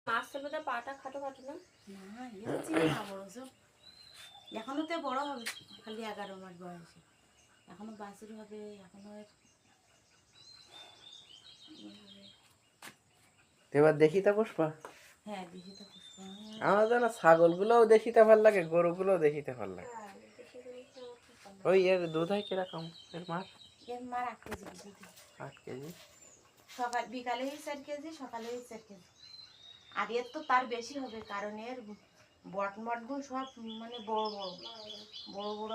মাছটা বোধহয় পাটা খাটো খাটো না? না হচ্ছে না বড় সব, এখনো তো বড় হবে, খালি 11 মাস বয়সে, এখনো বাছুর হবে, এখনো এবার দেখি তা পুষ্পা। হ্যাঁ দেখি তো পুষ্পা। আমার যেন ছাগলগুলোও দেখিতে ভাল লাগে, গরুগুলোও দেখিতে ভাল লাগে। ওই এর দুধ হয় কিরকম এর মার? এর মার 8 কেজি দুধ। 8 কেজি। সকাল বিকালে 4 কেজি, সকালে 4 কেজি। আর এর তো তার বেশি হবে, কারণ এর বট মটগুলো সব মানে বড় বড় বড় বড়।